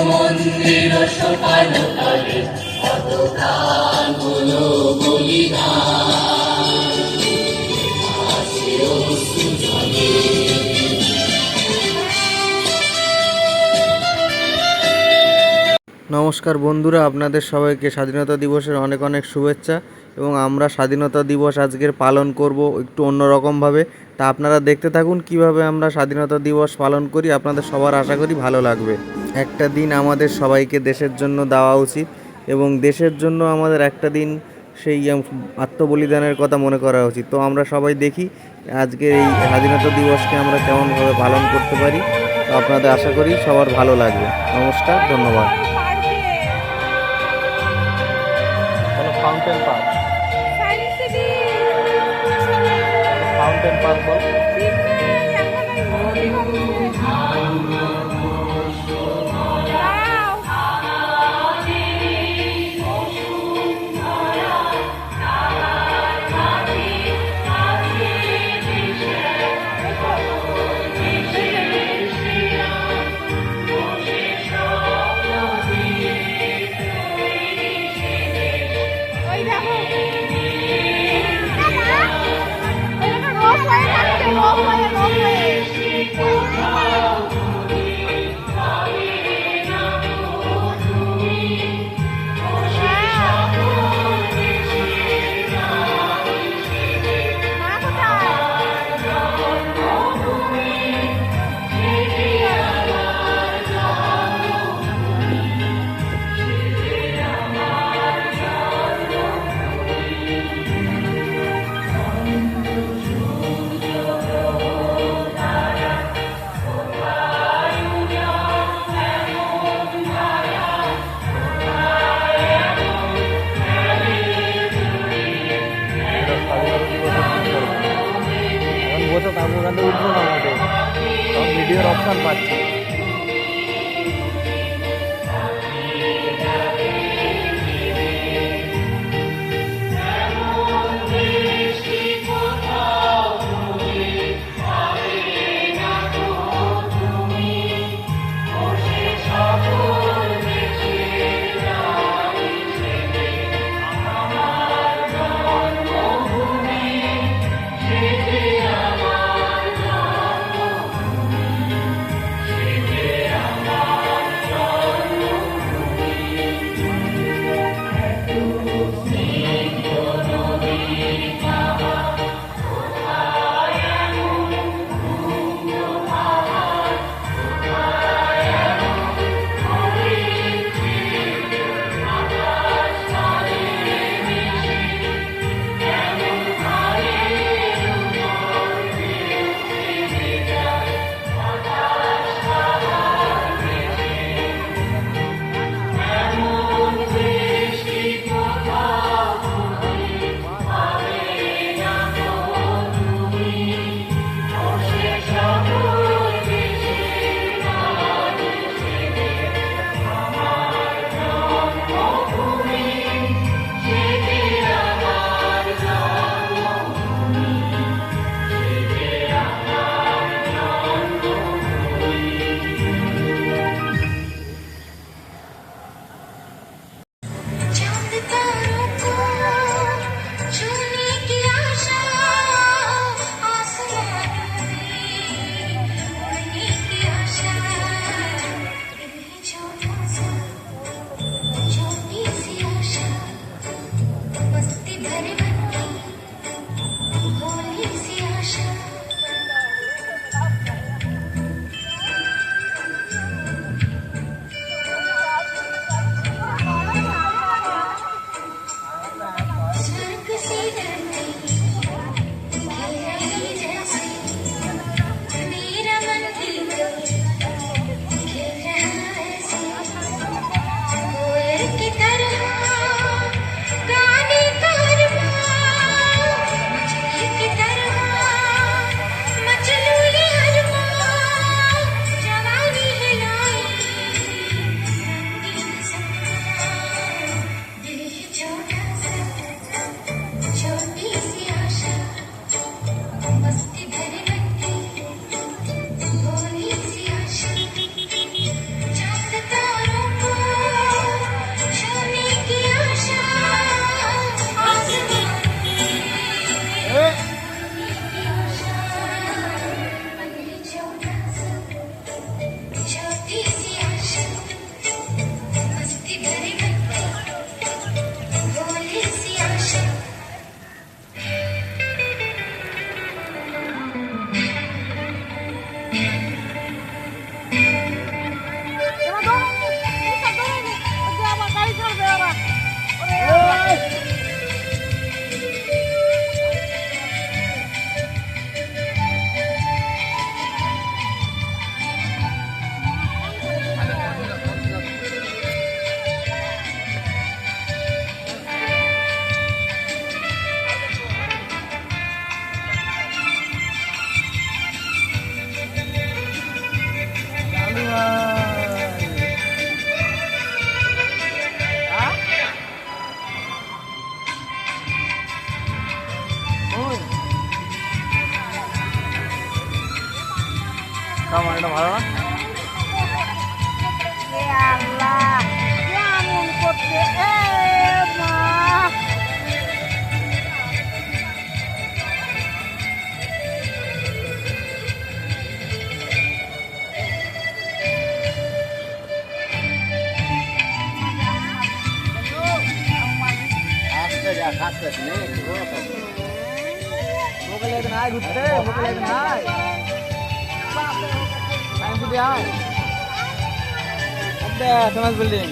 মন্দির সকাল কালে কত প্রাণ হলো বলিদান। নমস্কার বন্ধুরা, আপনাদের সবাইকে স্বাধীনতা দিবসের অনেক অনেক শুভেচ্ছা। এবং আমরা স্বাধীনতা দিবস আজকের পালন করব একটু অন্যরকমভাবে। তা আপনারা দেখতে থাকুন কিভাবে আমরা স্বাধীনতা দিবস পালন করি। আপনাদের সবার আশা করি ভালো লাগবে। একটা দিন আমাদের সবাইকে দেশের জন্য দেওয়া উচিত এবং দেশের জন্য আমাদের একটা দিন সেই আত্মবলিদানের কথা মনে করা উচিত। তো আমরা সবাই দেখি আজকে এই স্বাধীনতা দিবসকে আমরা কেমনভাবে পালন করতে পারি। তো আপনাদের আশা করি সবার ভালো লাগবে। নমস্কার, ধন্যবাদ। ফাউন্টেন পার্ক, ফাউন্টেন পার্ক বল। ওখান থেকে উঠবো না, মোটে সব ভিডিওর অপশান পাচ্ছি। কেমন এটা ভালো না? আল্লাহ কেমন করছে এ মা ঘুরতে সমাজ বিল্ডিং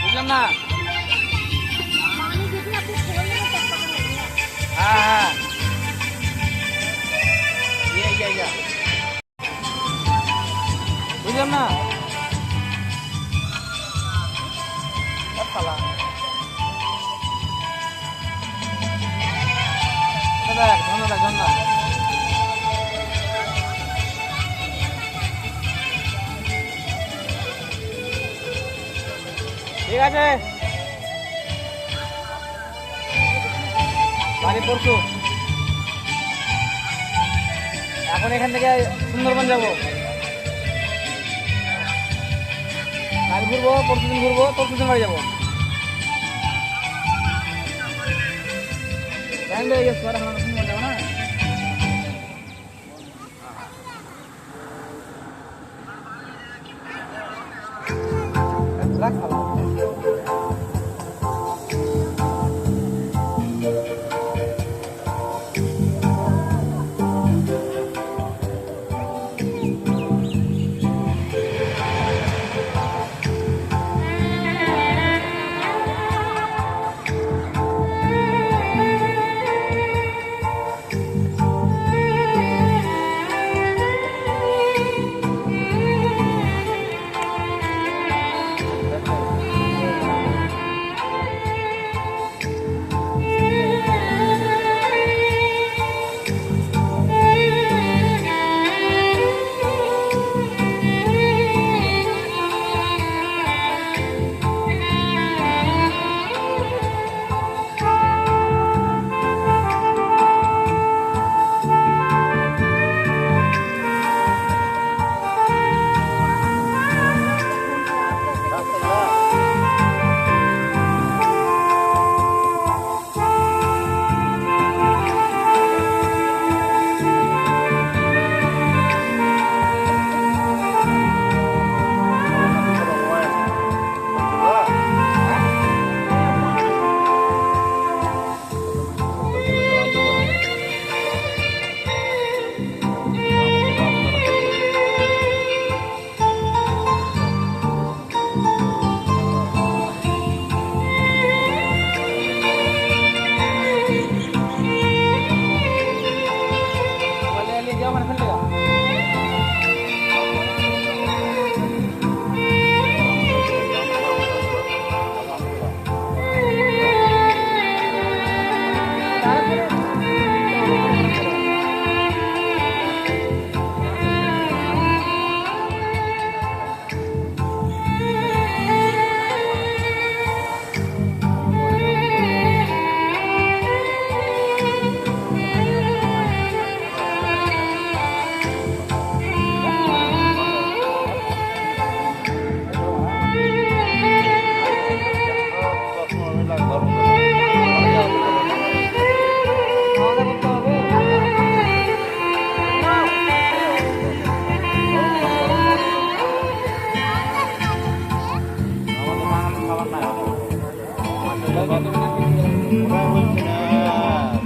বুঝলাম না। হ্যাঁ হ্যাঁ বুঝলাম না। ধন্যবাদ ধন্যবাদ। ঠিক আছে বাড়ি পড়ছো এখন এখান থেকে সুন্দরবন যাবো কাল ঘুরবো পরশুদিন ঘুরবো পরশুদিন বাড়ি যাবো টাইম লেগে গেছে আর এখন সুন্দরবন যাবো না রাখ ভালো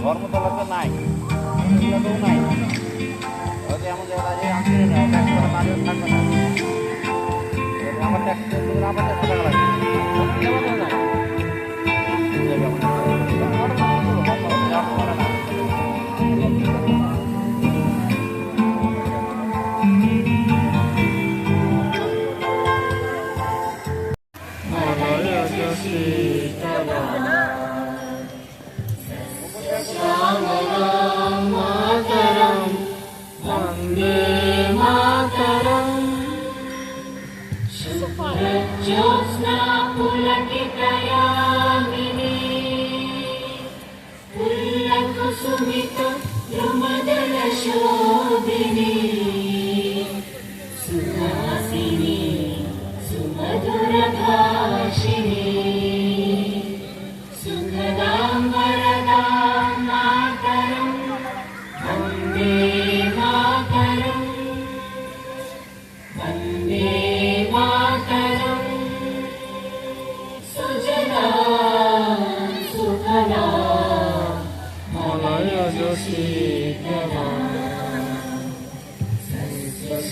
ধর্মতলাতে নাই নাই এমন জায়গায় আমি থাকবে না আমার ট্যাক্সি আবার 100 টাকা লাগবে ज्योत्स्ना पुलकित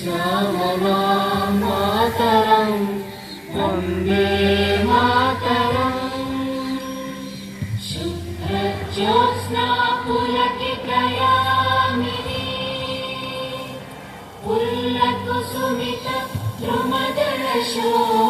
श्यामलां मातरं वन्दे मातरम् शुभ्रज्योत्स्ना पुलकितयामिनी पुल्लकुसुमित द्रुमदलशोभिनी